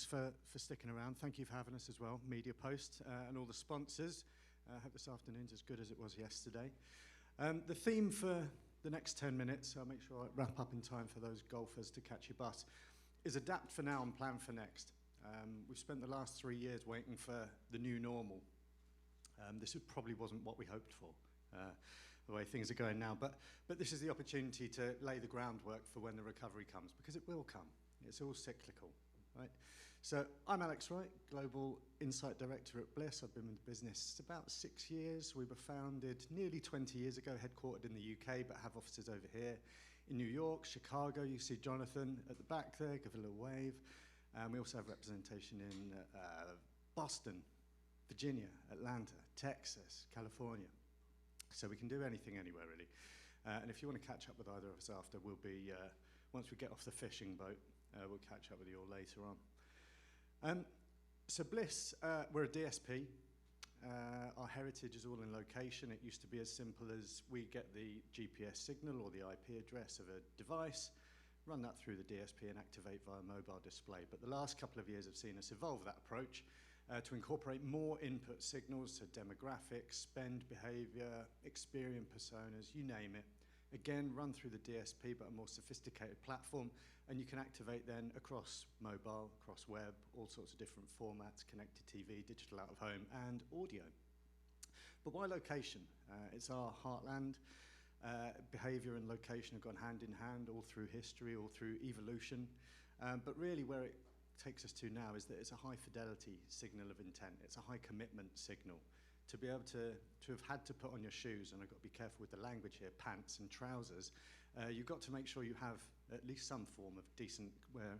for sticking around. Thank you for having us as well, Media Post, and all the sponsors. I hope this afternoon's as good as it was yesterday. The theme for the next 10 minutes, I'll make sure I wrap up in time for those golfers to catch your bus, is adapt for now and plan for next. We've spent the last 3 years waiting for the new normal. This probably wasn't what we hoped for, the way things are going now, but this is the opportunity to lay the groundwork for when the recovery comes, because it will come. It's all cyclical, right? So I'm Alex Wright, Global Insight Director at Blis. I've been with the business about 6 years. We were founded nearly 20 years ago, headquartered in the UK, but have offices over here in New York, Chicago. You see Jonathan at the back there, give a little wave. We also have representation in Boston, Virginia, Atlanta, Texas, California. So we can do anything anywhere, really. And if you want to catch up with either of us after, we'll be, once we get off the fishing boat, we'll catch up with you all later on. So Blis, we're a DSP. Our heritage is all in location. It used to be as simple as we get the GPS signal or the IP address of a device, run that through the DSP and activate via mobile display. But the last couple of years have seen us evolve that approach to incorporate more input signals, so demographics, spend behavior, Experian personas, you name it. Again, run through the DSP, but a more sophisticated platform, and you can activate then across mobile, across web, all sorts of different formats, connected TV, digital out of home, and audio. But why location? It's our heartland. Behavior and location have gone hand in hand all through history, all through evolution. But really where it takes us to now is that it's a high fidelity signal of intent. It's a high commitment signal. To be able to have had to put on your shoes, and I've got to be careful with the language here, pants and trousers, you've got to make sure you have at least some form of decent wear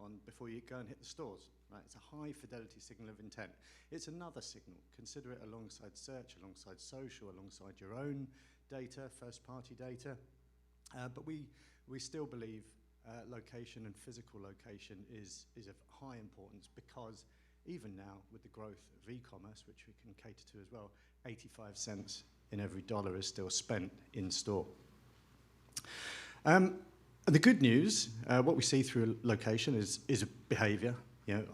on before you go and hit the stores. Right? It's a high fidelity signal of intent. It's another signal. Consider it alongside search, alongside social, alongside your own data, first party data. But we still believe location and physical location is of high importance, because even now, with the growth of e-commerce, which we can cater to as well, 85 cents in every dollar is still spent in store. The good news, what we see through location is behavior,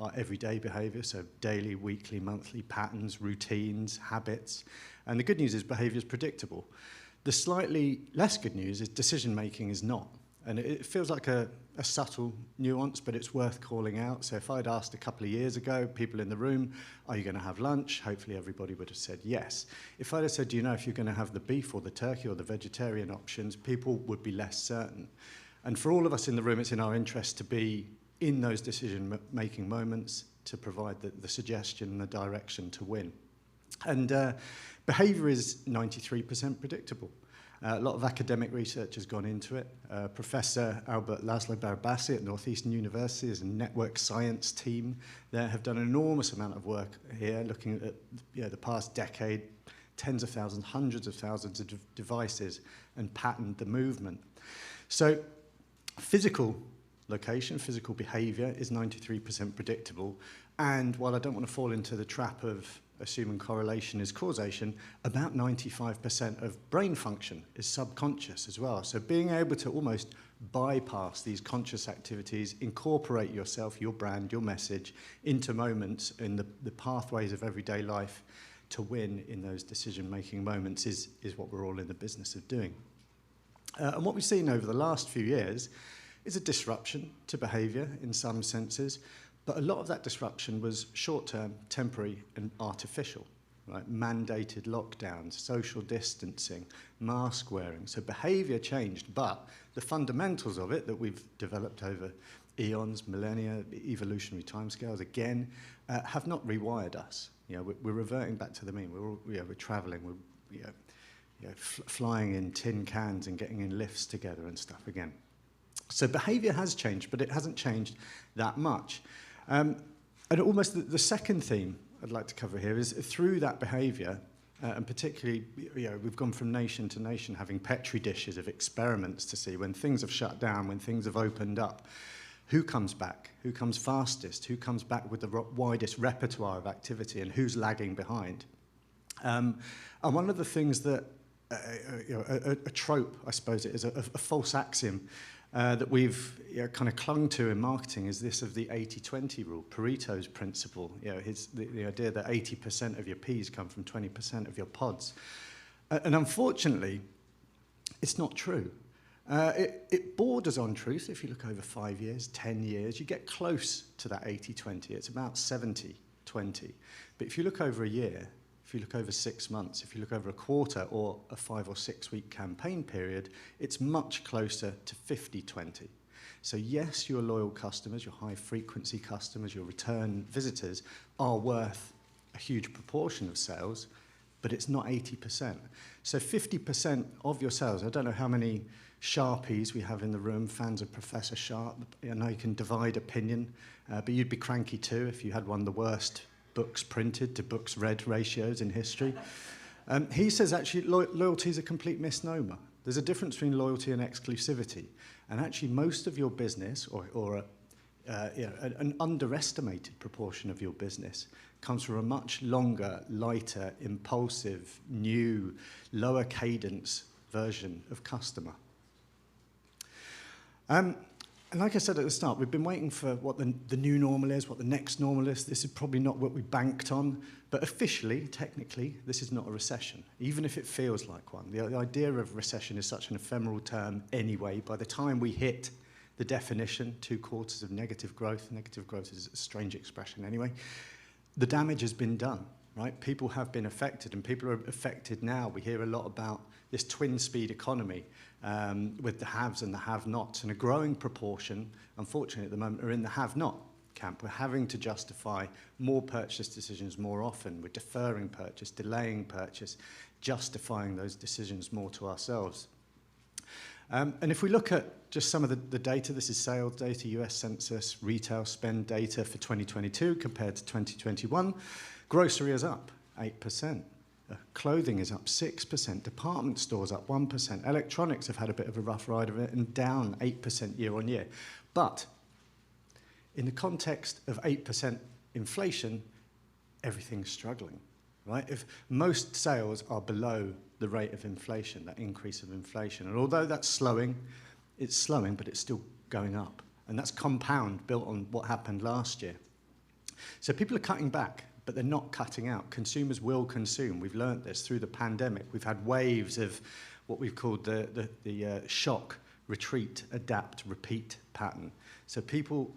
our everyday behavior, so daily, weekly, monthly patterns, routines, habits. And the good news is behavior is predictable. The slightly less good news is decision-making is not. And it feels like a subtle nuance, but it's worth calling out. So if I'd asked a couple of years ago, people in the room, are you going to have lunch? Hopefully everybody would have said yes. If I'd have said, do you know if you're going to have the beef or the turkey or the vegetarian options, people would be less certain. And for all of us in the room, it's in our interest to be in those decision-making moments to provide the suggestion and the direction to win. And behavior is 93% predictable. A lot of academic research has gone into it. Professor Albert Laszlo Barabasi at Northeastern University is a network science team there, have done an enormous amount of work here, looking at the past decade, tens of thousands, hundreds of thousands of devices, and patterned the movement. So physical location, physical behavior is 93% predictable. And while I don't want to fall into the trap of assuming correlation is causation, about 95% of brain function is subconscious as well. So being able to almost bypass these conscious activities, incorporate yourself, your brand, your message into moments in the pathways of everyday life to win in those decision-making moments is what we're all in the business of doing. And what we've seen over the last few years is a disruption to behavior in some senses. But a lot of that disruption was short-term, temporary, and artificial, right? Mandated lockdowns, social distancing, mask wearing. So behavior changed, but the fundamentals of it that we've developed over eons, millennia, evolutionary timescales, again, have not rewired us. We're reverting back to the mean. We're traveling, we're flying in tin cans and getting in lifts together and stuff again. So behavior has changed, but it hasn't changed that much. And almost the second theme I'd like to cover here is through that behavior, and particularly, we've gone from nation to nation having petri dishes of experiments to see when things have shut down, when things have opened up, who comes back, who comes fastest, who comes back with the widest repertoire of activity, and who's lagging behind. And one of the things that, a trope, I suppose it is, a false axiom that we've kind of clung to in marketing is this of the 80-20 rule, Pareto's principle. The idea that 80% of your Ps come from 20% of your pods. And unfortunately, it's not true. It borders on truth. If you look over 5 years, 10 years, you get close to that 80-20. It's about 70-20. But if you look over a year, if you look over 6 months, if you look over a quarter or a 5 or 6 week campaign period, it's much closer to 50-20. So yes, your loyal customers, your high frequency customers, your return visitors are worth a huge proportion of sales, but it's not 80%. So 50% of your sales, I don't know how many Sharpies we have in the room, fans of Professor Sharp. I know you can divide opinion, but you'd be cranky too if you had one of the worst books printed to books read ratios in history. He says actually loyalty is a complete misnomer. There's a difference between loyalty and exclusivity. And actually most of your business, or an underestimated proportion of your business, comes from a much longer, lighter, impulsive, new, lower cadence version of customer. And like I said at the start, we've been waiting for what the new normal is, what the next normal is. This is probably not what we banked on, but officially, technically, this is not a recession, even if it feels like one. The idea of recession is such an ephemeral term anyway. By the time we hit the definition, 2 quarters of negative growth is a strange expression anyway, the damage has been done, right? People have been affected, and people are affected now. We hear a lot about this twin speed economy with the haves and the have-nots, and a growing proportion, unfortunately at the moment, are in the have-not camp. We're having to justify more purchase decisions more often. We're deferring purchase, delaying purchase, justifying those decisions more to ourselves. And if we look at just some of the data, this is sales data, US Census, retail spend data for 2022 compared to 2021. Grocery is up 8%. Clothing is up 6%. Department stores up 1%. Electronics have had a bit of a rough ride of it and down 8% year on year. But in the context of 8% inflation, everything's struggling, right? If most sales are below the rate of inflation, that increase of inflation, and although that's slowing, it's slowing, but it's still going up. And that's compound built on what happened last year. So people are cutting back, but they're not cutting out. Consumers will consume. We've learned this through the pandemic. We've had waves of what we've called the shock, retreat, adapt, repeat pattern. So people,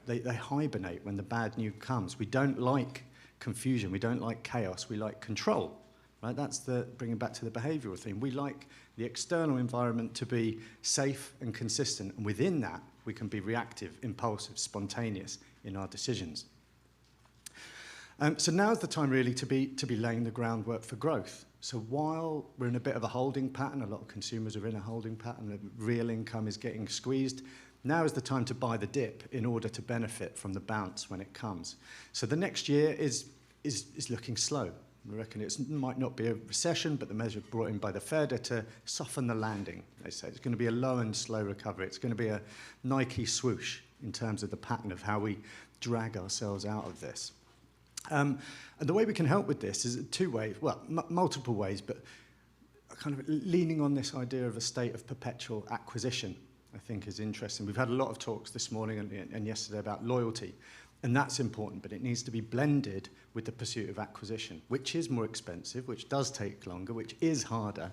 they hibernate when the bad news comes. We don't like confusion. We don't like chaos. We like control. Right? That's bringing back to the behavioral theme. We like the external environment to be safe and consistent, and within that, we can be reactive, impulsive, spontaneous in our decisions. So now's the time really to be laying the groundwork for growth. So while we're in a bit of a holding pattern, a lot of consumers are in a holding pattern, the real income is getting squeezed, now is the time to buy the dip in order to benefit from the bounce when it comes. So the next year is looking slow. We reckon it might not be a recession, but the measure brought in by the Fed are to soften the landing. They say it's going to be a low and slow recovery. It's going to be a Nike swoosh in terms of the pattern of how we drag ourselves out of this. And the way we can help with this is 2 ways, well, multiple ways, but kind of leaning on this idea of a state of perpetual acquisition, I think is interesting. We've had a lot of talks this morning and yesterday about loyalty. And that's important, but it needs to be blended with the pursuit of acquisition, which is more expensive, which does take longer, which is harder,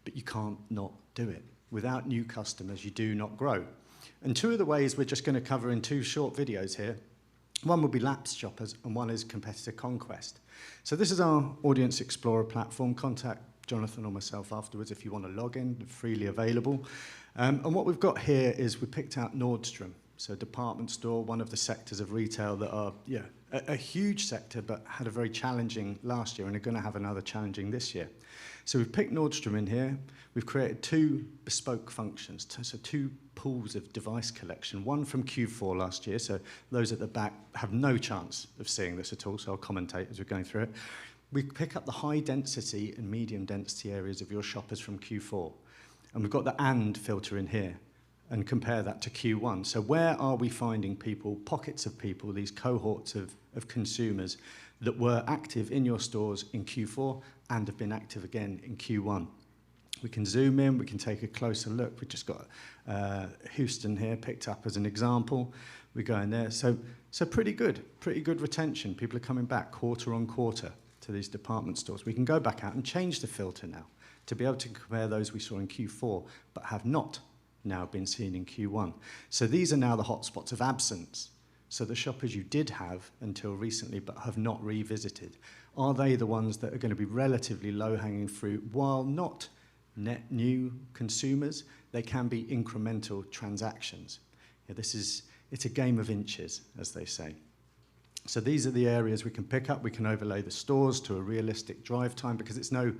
but you can't not do it. Without new customers, you do not grow. And 2 of the ways we're just going to cover in 2 short videos here. One will be lapsed shoppers, and one is competitor conquest. So this is our Audience Explorer platform. Contact Jonathan or myself afterwards if you want to log in, freely available. And what we've got here is we picked out Nordstrom. So department store, one of the sectors of retail that are a huge sector, but had a very challenging last year and are going to have another challenging this year. So we've picked Nordstrom in here. We've created 2 bespoke functions, so 2 pools of device collection, one from Q4 last year, so those at the back have no chance of seeing this at all, so I'll commentate as we're going through it. We pick up the high density and medium density areas of your shoppers from Q4, and we've got the and filter in here, and compare that to Q1. So where are we finding people, pockets of people, these cohorts of consumers that were active in your stores in Q4 and have been active again in Q1? We can zoom in, we can take a closer look. We've just got Houston here picked up as an example. We go in there. So pretty good retention. People are coming back quarter on quarter to these department stores. We can go back out and change the filter now to be able to compare those we saw in Q4 but have not now been seen in Q1. So these are now the hotspots of absence. So the shoppers you did have until recently but have not revisited, are they the ones that are going to be relatively low-hanging fruit while not net new consumers? They can be incremental transactions. Yeah, it's a game of inches, as they say. So these are the areas we can pick up. We can overlay the stores to a realistic drive time, because it's no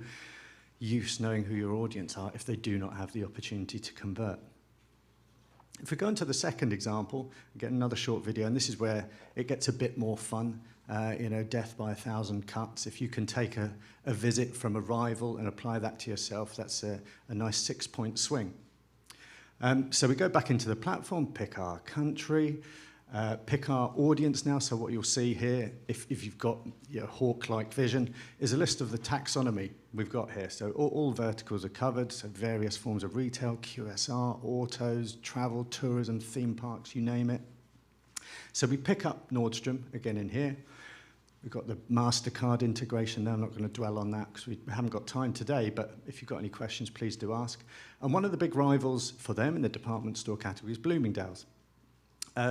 use knowing who your audience are if they do not have the opportunity to convert. If we go into the second example, get another short video, and this is where it gets a bit more fun. Death by 1,000 cuts. If you can take a visit from a rival and apply that to yourself, that's a nice 6-point swing. So we go back into the platform, pick our country, pick our audience now. So what you'll see here, if you've got hawk-like vision, is a list of the taxonomy we've got here. So all verticals are covered, so various forms of retail, QSR, autos, travel, tourism, theme parks, you name it. So we pick up Nordstrom, again in here. We've got the MasterCard integration there. I'm not going to dwell on that because we haven't got time today, but if you've got any questions, please do ask. And one of the big rivals for them in the department store category is Bloomingdale's.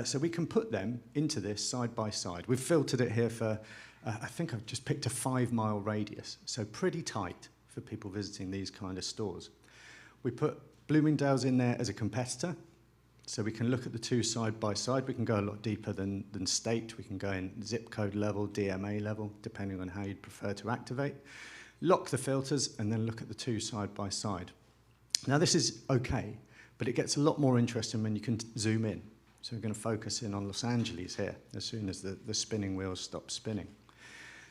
So we can put them into this side by side. We've filtered it here for, I think I've just picked a 5-mile radius, so pretty tight for people visiting these kind of stores. We put Bloomingdale's in there as a competitor, so we can look at the two side by side. We can go a lot deeper than state. We can go in zip code level, DMA level, depending on how you'd prefer to activate. Lock the filters and then look at the two side by side. Now this is okay, but it gets a lot more interesting when you can zoom in. So we're going to focus in on Los Angeles here as soon as the spinning wheels stop spinning.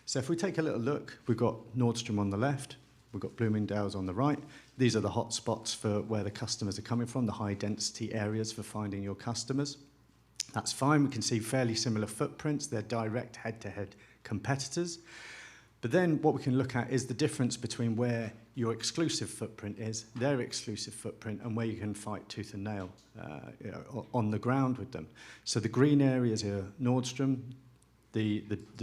So if we take a little look, we've got Nordstrom on the left, we've got Bloomingdale's on the right. These are the hot spots for where the customers are coming from, the high density areas for finding your customers. That's fine. We can see fairly similar footprints. They're direct head-to-head competitors. But then what we can look at is the difference between where your exclusive footprint is, their exclusive footprint, and where you can fight tooth and nail on the ground with them. So the green areas are Nordstrom, the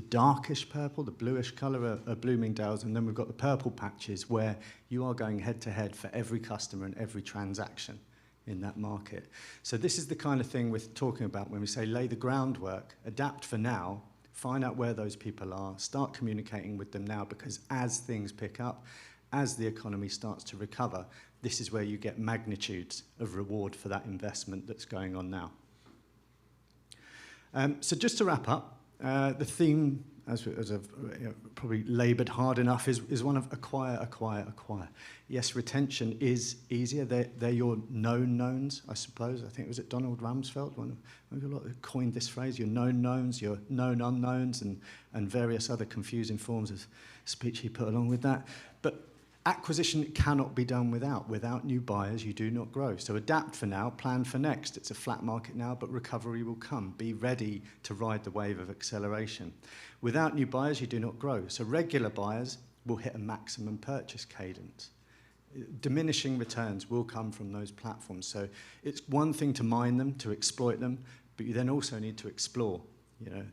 darkish purple, the bluish colour are Bloomingdale's, and then we've got the purple patches where you are going head-to-head for every customer and every transaction in that market. So this is the kind of thing we're talking about when we say lay the groundwork, adapt for now, find out where those people are, start communicating with them now, because as things pick up, as the economy starts to recover, this is where you get magnitudes of reward for that investment that's going on now. So just to wrap up, the theme, as I've probably laboured hard enough, is one of acquire, acquire, acquire. Yes, retention is easier. They're your known knowns, I suppose. I think it was Donald Rumsfeld, maybe a lot that coined this phrase, your known knowns, your known unknowns, and various other confusing forms of speech he put along with that. But acquisition cannot be done without. Without new buyers, you do not grow. So adapt for now, plan for next. It's a flat market now, but recovery will come. Be ready to ride the wave of acceleration. Without new buyers, you do not grow. So regular buyers will hit a maximum purchase cadence. Diminishing returns will come from those platforms. So it's one thing to mine them, to exploit them, but you then also need to explore.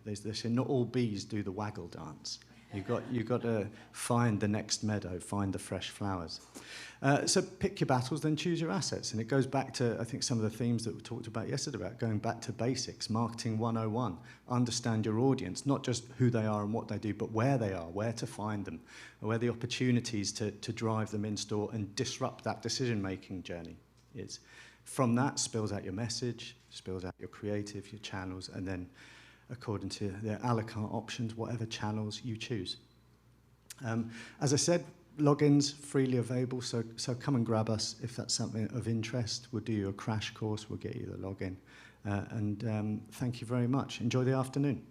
They say not all bees do the waggle dance. You've got to find the next meadow, find the fresh flowers. So pick your battles, then choose your assets. And it goes back to, I think, some of the themes that we talked about yesterday, about going back to basics, marketing 101. Understand your audience, not just who they are and what they do, but where they are, where to find them, where the opportunities to drive them in store and disrupt that decision-making journey is. From that spills out your message, spills out your creative, your channels, and then according to their a la carte options, whatever channels you choose. As I said, logins freely available, so come and grab us if that's something of interest. We'll do you a crash course, we'll get you the login. And thank you very much. Enjoy the afternoon.